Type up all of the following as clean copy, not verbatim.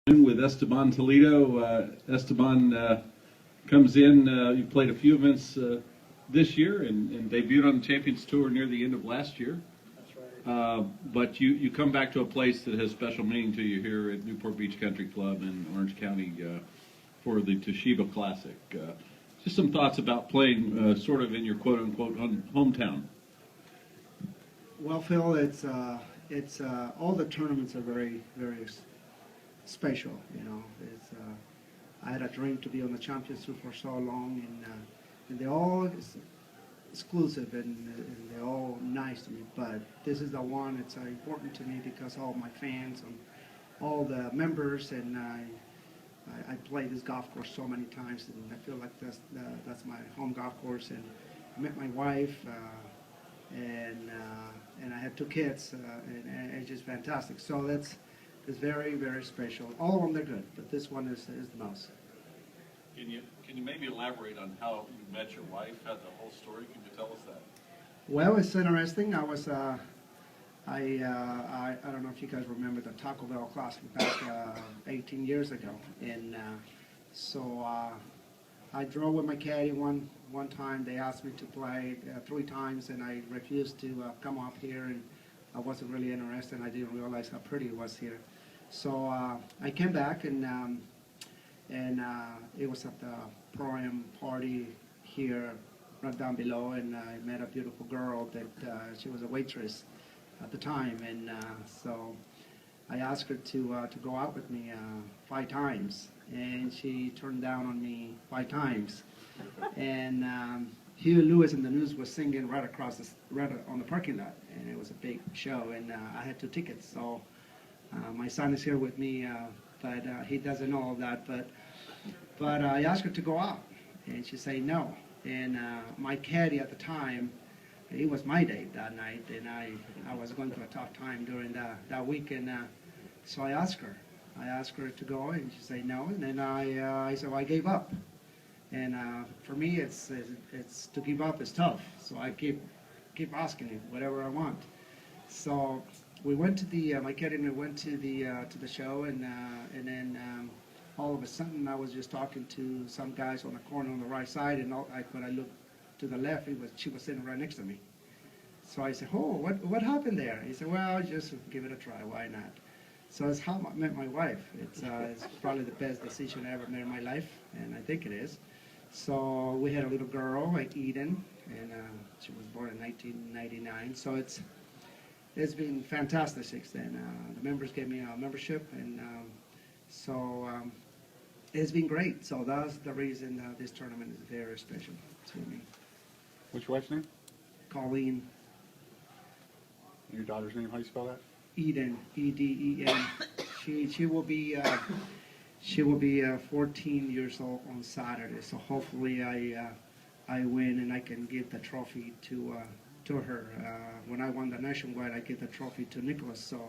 With Esteban Toledo. Esteban comes in. You played a few events this year and debuted on the Champions Tour near the end of last year. That's right. But you come back to a place that has special meaning to you here at Newport Beach Country Club in Orange County for the Toshiba Classic. Just some thoughts about playing sort of in your quote-unquote hometown. Well, Phil, it's all the tournaments are very, very special. You know, I had a dream to be on the Champions Tour for so long, and they're all exclusive and they're all nice to me. But this is the one that's important to me because all my fans and all the members, and I play this golf course so many times, and I feel like that's my home golf course. And I met my wife, and I have two kids, and it's just fantastic. So it's very, very special. All of them they're good, but this one is the most. Can you maybe elaborate on how you met your wife? Had the whole story? Can you tell us that? Well, it's interesting. I was I don't know if you guys remember the Taco Bell Classic back 18 years ago, and so I drove with my caddy one time. They asked me to play 3 times, and I refused to come up here, and I wasn't really interested. And I didn't realize how pretty it was here. So I came back, and it was at the Pro-Am party here, right down below, and I met a beautiful girl that she was a waitress at the time, and so I asked her to go out with me 5 times, and she turned down on me 5 times. And Hugh Lewis in the news was singing right on the parking lot, and it was a big show, and I had 2 tickets. So my son is here with me, but he doesn't know all that. But I asked her to go out, and she said no. And my caddy at the time, it was my date that night, and I was going through a tough time during that weekend. So I asked her to go, and she said no. And then I said, well, I gave up. And for me, it's to give up is tough. So I keep asking him whatever I want. So we went to my caddy and I went to the show, and then all of a sudden I was just talking to some guys on the corner on the right side, and when I looked to the left, she was sitting right next to me. So I said, oh, what happened there? He said, well, just give it a try. Why not? So that's how I met my wife. It's probably the best decision I ever made in my life, and I think it is. So we had a little girl, like Eden, and she was born in 1999. So it's been fantastic since then. The members gave me a membership, and so it's been great. So that's the reason this tournament is very special to me. What's your wife's name? Colleen. And your daughter's name? How do you spell that? Eden, E-D-E-N. She will be 14 years old on Saturday. So hopefully I win and I can give the trophy to her. When I won the nationwide, I gave the trophy to Nicholas. So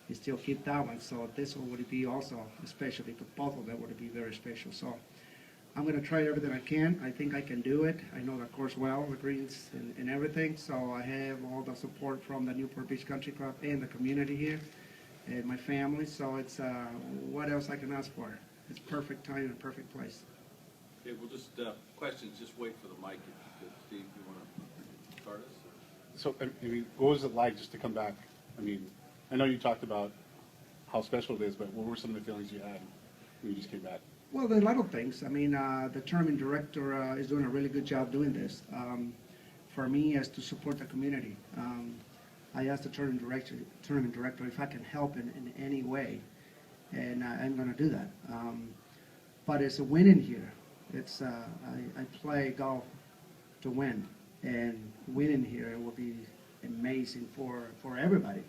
he still keep that one. So this one would be also special because both of them would be very special. So I'm going to try everything I can. I think I can do it. I know the course well, the greens and everything. So I have all the support from the Newport Beach Country Club and the community here and my family. So it's what else I can ask for? It's perfect time and perfect place. Okay, we'll just questions. Just wait for the mic. If you could. Steve, you want to start us? So, I mean, what was it like just to come back? I mean, I know you talked about how special it is, but what were some of the feelings you had when you just came back? Well, there are a lot of things. I mean, the tournament director is doing a really good job doing this. For me, is to support the community. I asked the tournament director if I can help in any way, and I'm going to do that. But it's a win in here. It's I play golf to win, and winning here will be amazing for everybody.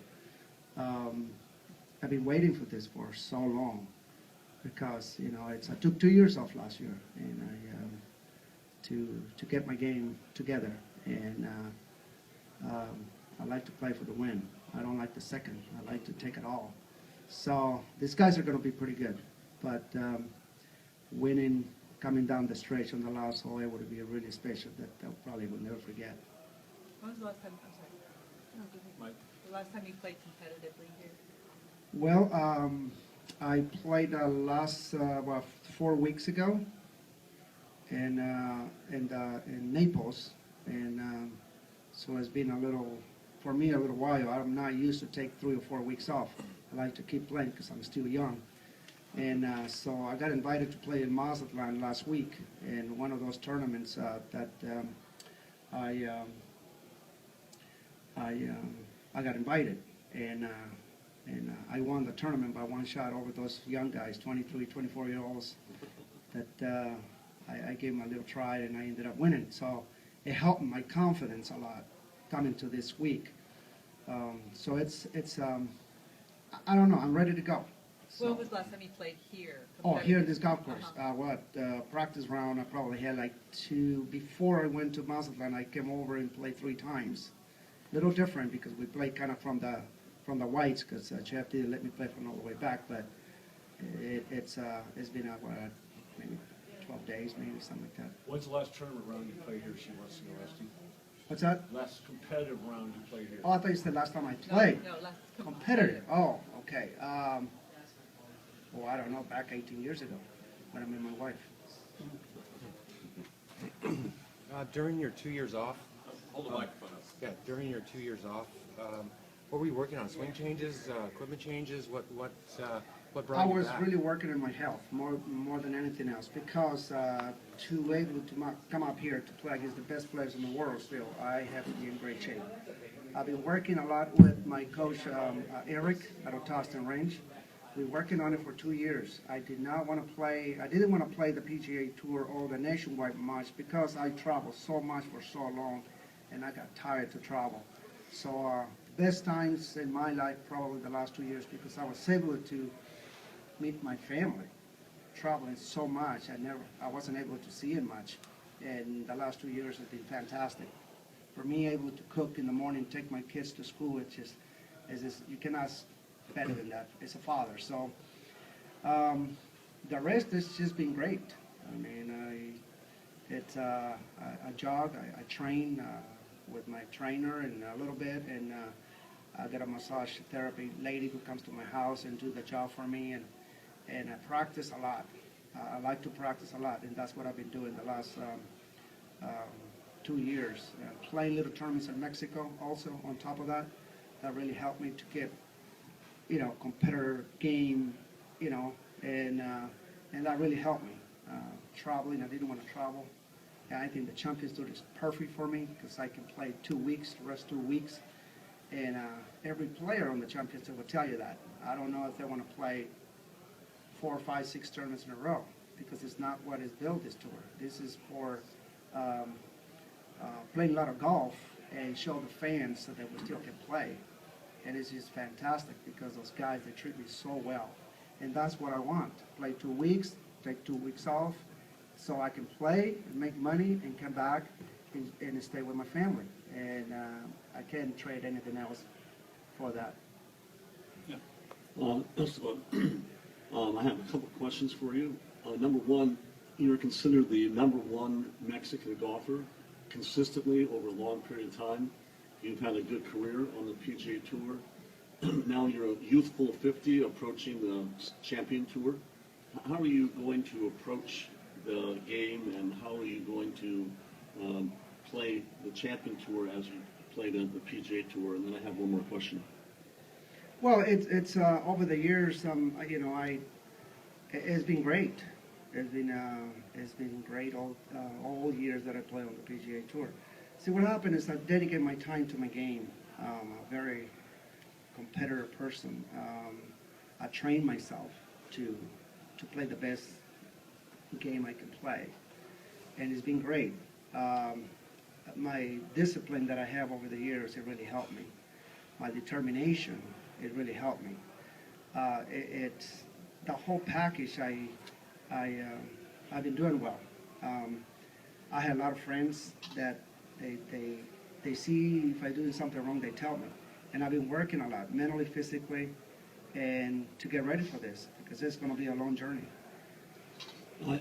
I've been waiting for this for so long. Because I took 2 years off last year, and to get my game together, and I like to play for the win. I don't like the second. I like to take it all. So these guys are going to be pretty good, but winning, coming down the stretch on the last hole, it would be a really special that I probably will never forget. When was the last time? I'm sorry. No, go ahead. Mike? The last time you played competitively here? Well, I played last about 4 weeks ago in Naples, and so it's been for me a little while. I'm not used to take 3 or 4 weeks off. I like to keep playing because I'm still young. And so I got invited to play in Mazatlan last week in one of those tournaments that I got invited, and I won the tournament by one shot over those young guys, 23, 24-year-olds. That I gave them a little try, and I ended up winning. So it helped my confidence a lot coming to this week. So it's I don't know. I'm ready to go. So, When was the last time you played here? oh, here at this golf course. Uh-huh. Practice round, I probably had like 2. Before I went to Mazatlan, I came over and played 3 times. Little different because we played kind of from the whites, because Jeff didn't let me play from all the way back. But it's been maybe 12 days, maybe something like that. When's the last tournament round you played here, she wants to know, Esty? What's that? Last competitive round you played here? Oh, I thought you said last time I played. No, last Competitive. Oh, okay. I don't know, back 18 years ago when I met my wife. During your 2 years off, Hold the microphone up. yeah, during your 2 years off, what were you working on? Swing changes, equipment changes? What brought I you was back? really working on my health more than anything else, because to able to come up here to play against the best players in the world still, I have to be in great shape. I've been working a lot with my coach Eric at Otostan Range. We're working on it for 2 years. I didn't want to play the PGA Tour or the nationwide much because I traveled so much for so long, and I got tired to travel. So best times in my life probably the last 2 years, because I was able to meet my family. Traveling so much, I wasn't able to see it much, and the last 2 years have been fantastic. For me, able to cook in the morning, take my kids to school, you cannot ask better than that as a father. So the rest has just been great. I mean, I jog, I train with my trainer and a little bit, and I got a massage therapy lady who comes to my house and do the job for me, and I practice a lot. I like to practice a lot, and that's what I've been doing the last 2 years. Playing little tournaments in Mexico also on top of that. That really helped me to get, competitor game, and that really helped me. Traveling, I didn't want to travel. And I think the Champions Tour is perfect for me because I can play 2 weeks, the rest 2 weeks. And every player on the Champions Tour will tell you that. I don't know if they want to play 4, 5, 6 tournaments in a row, because it's not what is built this tour. This is for playing a lot of golf and show the fans so that we still can play. And it's just fantastic because those guys, they treat me so well. And that's what I want. Play 2 weeks, take 2 weeks off, so I can play and make money and come back and stay with my family. And I can't trade anything else for that. Esteban, I have a couple of questions for you. Number one, you're considered the #1 Mexican golfer consistently over a long period of time. You've had a good career on the PGA Tour. Now you're a youthful 50 approaching the Champion Tour. How are you going to approach the game, and how are you going to play the Champion Tour as you play the PGA Tour? And then I have one more question. Well, it's over the years, it's been great. It's been great all years that I play on the PGA Tour. See, what happened is I dedicate my time to my game. I'm a very competitive person. I train myself to play the best game I can play, and it's been great. My discipline that I have over the years, it really helped me. My determination, it really helped me. It's the whole package. I've been doing well. I had a lot of friends that they see if I'm doing something wrong, they tell me. And I've been working a lot, mentally, physically, and to get ready for this, because it's going to be a long journey. I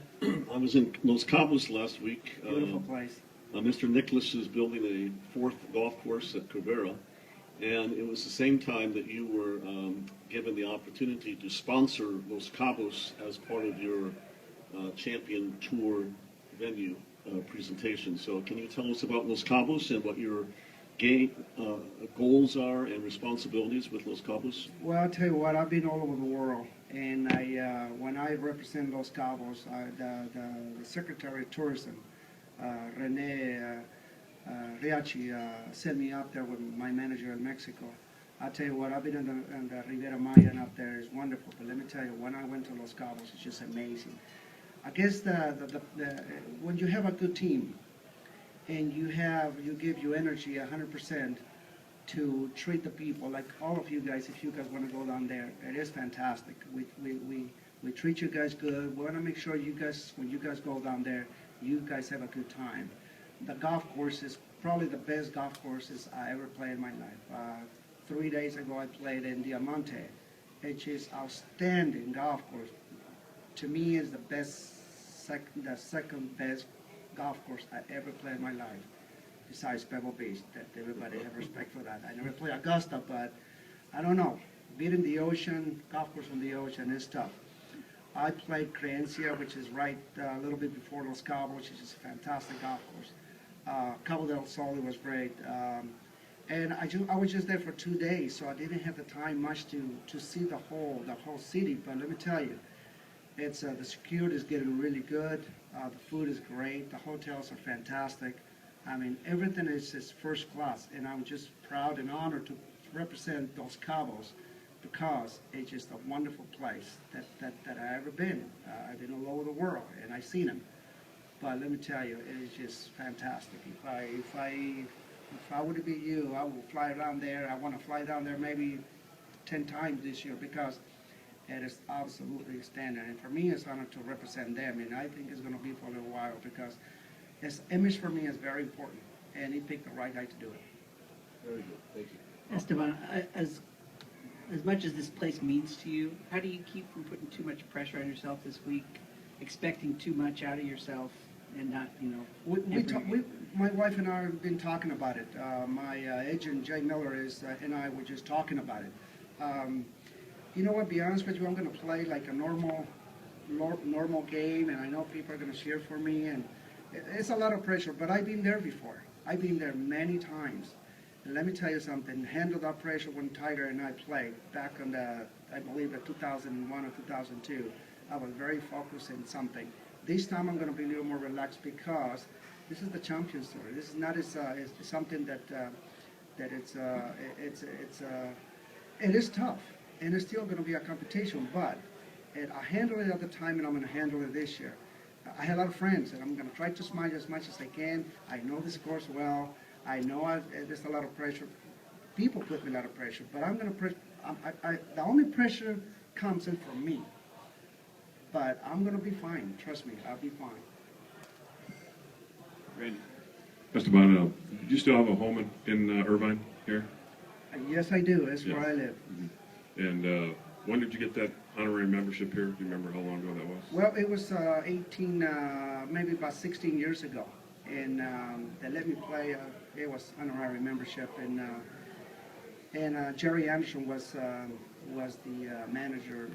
was in Los Cabos last week. Beautiful place. Mr. Nicholas is building a 4th golf course at Cabrera, And it was the same time that you were given the opportunity to sponsor Los Cabos as part of your Champion Tour venue presentation. So can you tell us about Los Cabos and what your goals are and responsibilities with Los Cabos? Well, I'll tell you what, I've been all over the world, and when I represent Los Cabos, the Secretary of Tourism, Rene Riachi, sent me up there with my manager in Mexico. I'll tell you what, I've been in the Riviera Maya, and up there is wonderful, but let me tell you, when I went to Los Cabos, it's just amazing. I guess when you have a good team, and you give your energy 100% to treat the people, like all of you guys, if you guys want to go down there, it is fantastic. We treat you guys good. We want to make sure you guys, when you guys go down there, you guys have a good time. The golf course is probably the best golf courses I ever played in my life. 3 days ago, I played in Diamante. It is outstanding golf course. To me, is the second best golf course I ever played in my life, besides Pebble Beach. That everybody have respect for that. I never played Augusta, but I don't know. Beating the ocean, golf course on the ocean is tough. I played Creencia, which is right a little bit before Los Cabos, which is a fantastic golf course. Cabo del Sol was great. And I was just there for 2 days, so I didn't have the time much to see the whole city. But let me tell you, it's the security is getting really good. The food is great. The hotels are fantastic. I mean, everything is first class, and I'm just proud and honored to represent Los Cabos because it's just a wonderful place that I've ever been. I've been all over the world, and I've seen them. But let me tell you, it is just fantastic. If I were to be you, I will fly around there. I want to fly down there maybe 10 times this year because it is absolutely standard. And for me, it's an honor to represent them. And I think it's going to be for a little while because its image for me is very important. And he picked the right guy to do it. Very good. Thank you. Esteban, as much as this place means to you, how do you keep from putting too much pressure on yourself this week, expecting too much out of yourself, and not, My wife and I have been talking about it. My agent, Jay Miller, and I were just talking about it. You know what, be honest with you, I'm going to play like a normal game, and I know people are going to cheer for me, and it's a lot of pressure, but I've been there before. I've been there many times. And let me tell you something, handle that pressure when Tiger and I played back on I believe, 2001 or 2002. I was very focused in something. This time I'm going to be a little more relaxed because this is the Champions Tour. This is not it's something that it is tough, and it's still going to be a competition, but I handled it at the time, and I'm going to handle it this year. I have a lot of friends, and I'm going to try to smile as much as I can. I know this course well. I know there's a lot of pressure. People put me a lot of pressure, but I'm going to the only pressure comes in from me. But I'm going to be fine. Trust me, I'll be fine. Randy. Esteban, do you still have a home in Irvine here? Yes, I do. That's where Yeah. I live. And when did you get that honorary membership here? Do you remember how long ago that was? Well, it was maybe about 16 years ago. And they let me play. It was honorary membership. And Jerry Anderson was the manager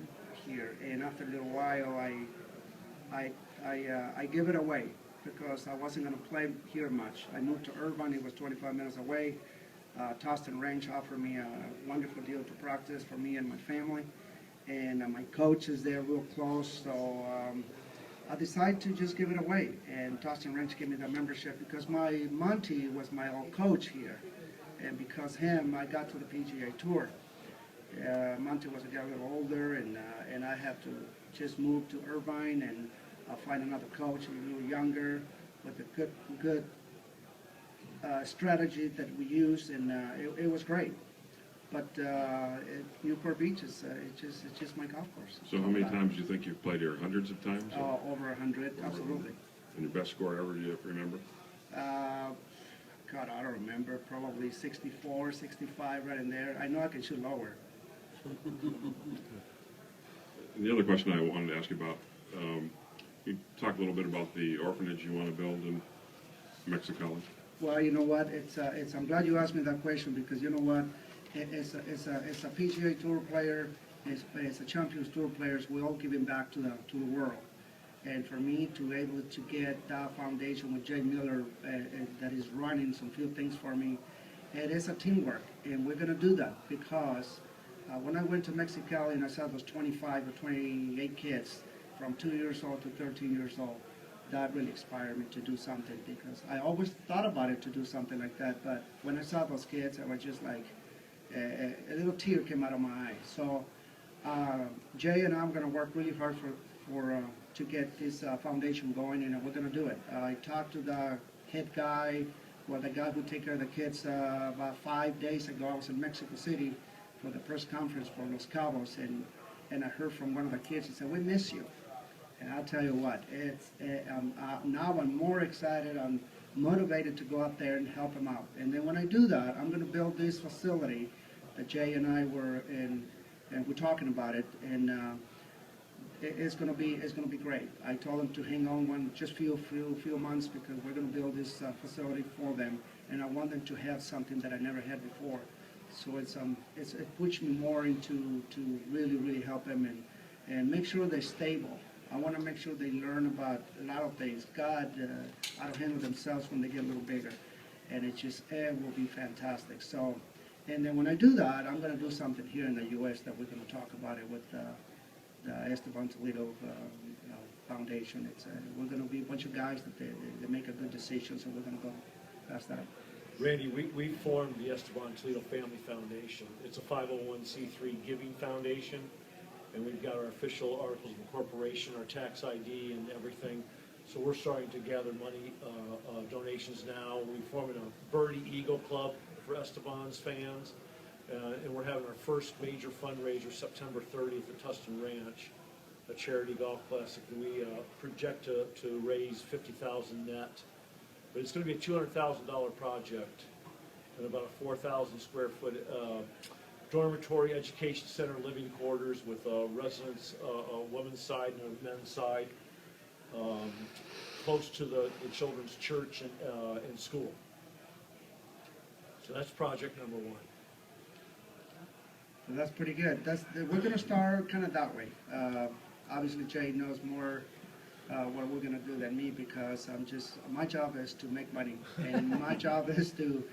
here. And after a little while, I gave it away because I wasn't going to play here much. I moved to Irvine. It was 25 minutes away. Toston Ranch offered me a wonderful deal to practice for me and my family. And my coach is there real close. So I decided to just give it away. And Toston Ranch gave me the membership because my Monty was my old coach here. And because him, I got to the PGA Tour. Monty was a little older, and I had to just move to Irvine and find another coach, a little younger, with a good strategy that we used, and it was great. But Newport Beach is it's just my golf course. So how many times do you think you've played here? Hundreds of times? Over 100, absolutely. And your best score ever, do you remember? God, I don't remember. Probably 64, 65, right in there. I know I can shoot lower. And the other question I wanted to ask you about, you talk a little bit about the orphanage you want to build in Mexico. Well, you know what? I'm glad you asked me that question because you know what? As a PGA Tour player, as a Champions Tour players, we're all giving back to the world. And for me to be able to get that foundation with Jay Miller that is running some few things for me, it is a teamwork, and we're going to do that because when I went to Mexicali and I saw those 25 or 28 kids from 2 years old to 13 years old, that really inspired me to do something because I always thought about it to do something like that, but when I saw those kids, I was just like, a little tear came out of my eye. So Jay and I am going to work really hard to get this foundation going, and we're going to do it. I talked to the head guy, the guy who take care of the kids about 5 days ago. I was in Mexico City for the press conference for Los Cabos, and I heard from one of the kids. He said, "We miss you." And I'll tell you what, now I'm more excited. I'm motivated to go out there and help them out. And then when I do that, I'm going to build this facility that Jay and I were in, and we're talking about it, and it's going to be great. I told them to hang on just few months because we're going to build this facility for them, and I want them to have something that I never had before. So it puts me more into to really help them and make sure they're stable. I want to make sure they learn about a lot of things. God, how to handle themselves when they get a little bigger, and it will be fantastic. So, and then when I do that, I'm going to do something here in the U.S. that we're going to talk about it with the Esteban Toledo Foundation. We're going to be a bunch of guys that they make a good decision, so we're going to go past that. Randy, we formed the Esteban Toledo Family Foundation. It's a 501c3 giving foundation, and we've got our official articles of incorporation, our tax ID, and everything. So we're starting to gather money, donations now. We're forming a Birdie Eagle Club for Esteban's fans, and we're having our first major fundraiser September 30th at Tustin Ranch, a charity golf classic. We project to raise $50,000 net, but it's going to be a $200,000 project and about a 4,000 square foot dormitory, education center, living quarters with residents, a women's side and a men's side, close to the children's church and school. So that's project number one. So that's pretty good. We're going to start kind of that way. Obviously, Jay knows more what we're going to do than me because my job is to make money, and my job is to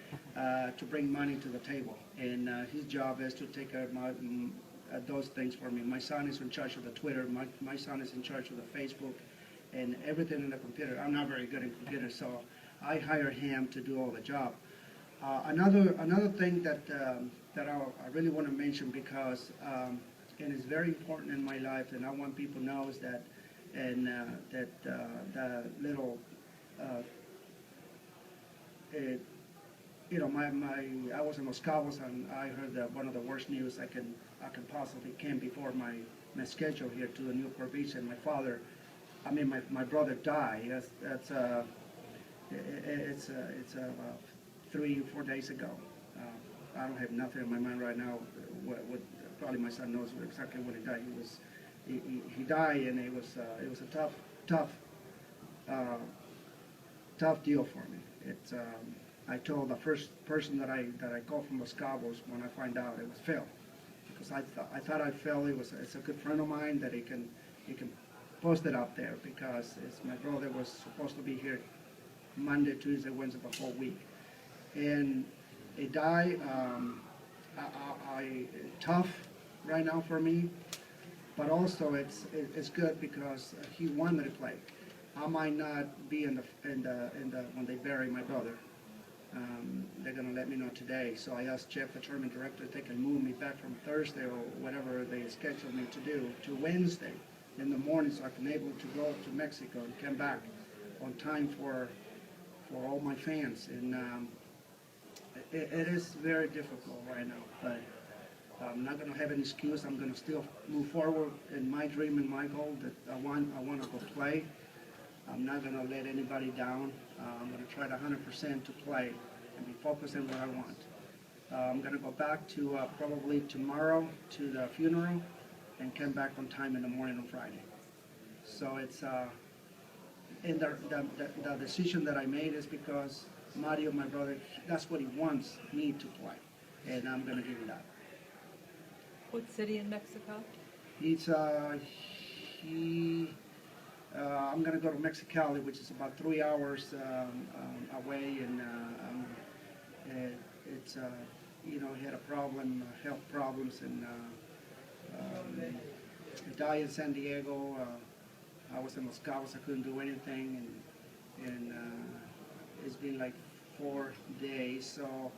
bring money to the table, and his job is to take care of those things for me. My son is in charge of the Twitter. My son is in charge of the Facebook, and everything in the computer. I'm not very good at computers, so I hire him to do all the job. Another thing that I really want to mention because and it's very important in my life, and I want people to know is that the little I was in Los Cabos and I heard that one of the worst news I can possibly came before my schedule here to the Newport Beach, and my brother died. It's 3 or 4 days ago. I don't have nothing in my mind right now. Probably my son knows exactly when he died. He died, and it was a tough deal for me. I told the first person that I called from Los Cabos when I find out it was Phil, because I thought Phil it's a good friend of mine that he can post it up there because my brother was supposed to be here Monday, Tuesday, Wednesday, the whole week, and he died. Tough right now for me, but also it's good because he wanted to play. I might not be in the when they bury my brother. They're gonna let me know today. So I asked Jeff, the tournament director, if they can move me back from Thursday or whatever they scheduled me to do to Wednesday in the morning, so I can able to go to Mexico and come back on time for all my fans. And it is very difficult right now, but I'm not going to have any excuse. I'm going to still move forward in my dream and my goal that I want to go play. I'm not going to let anybody down. I'm going to try 100% to play and be focused on what I want. I'm going to go back to probably tomorrow to the funeral and come back on time in the morning on Friday. So it's and the decision that I made is because Mario, my brother, that's what he wants me to play. and I'm gonna give him that. What city in Mexico? He's I'm gonna go to Mexicali, which is about 3 hours away, and it's you know, he had a problem, health problems, and he died in San Diego. I was in Los Cabos, I couldn't do anything, and it's been like 4 days, so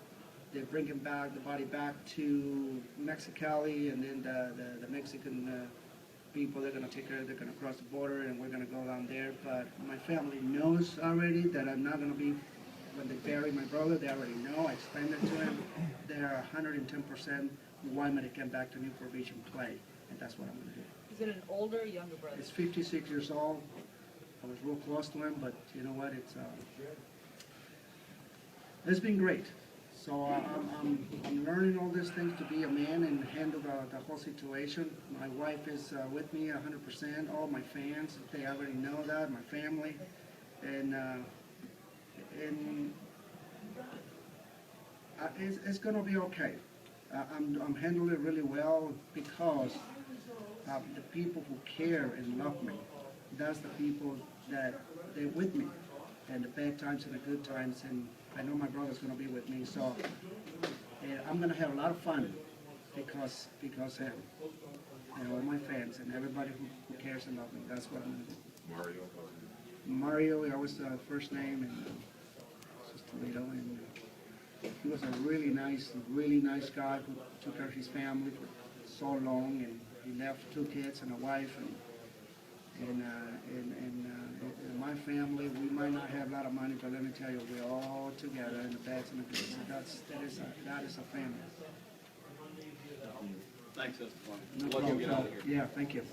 they bring him back, the body back to Mexicali, and then the Mexican people, they're going to take care, they're going to cross the border, and we're going to go down there. But my family knows already that I'm not going to be, when they bury my brother, they already know. I explained it to them. They're 110% want me to come back to Newport Beach and play, and that's what I'm going to do. Is it an older or younger brother? He's 56 years old. I was real close to him, but you know what? It's been great. So I'm learning all these things to be a man and handle the whole situation. My wife is with me 100%. All my fans, they already know that. My family, and it's gonna be okay. I'm handling it really well because the people who care and love me, that's the people that they're with me, and the bad times and the good times, and I know my brother's going to be with me, so I'm going to have a lot of fun because him, and all my fans and everybody who cares and loves me. That's what I'm going to do. Mario, that was the first name, and it's Toledo, and he was a really nice guy who took care of his family for so long, and he left 2 kids and a wife, and my family, we might not have a lot of money, but let me tell you, we're all together in the bads and the goods. That is a family. Thanks, Esteban. No Let him get problem. out of here. Yeah, thank you.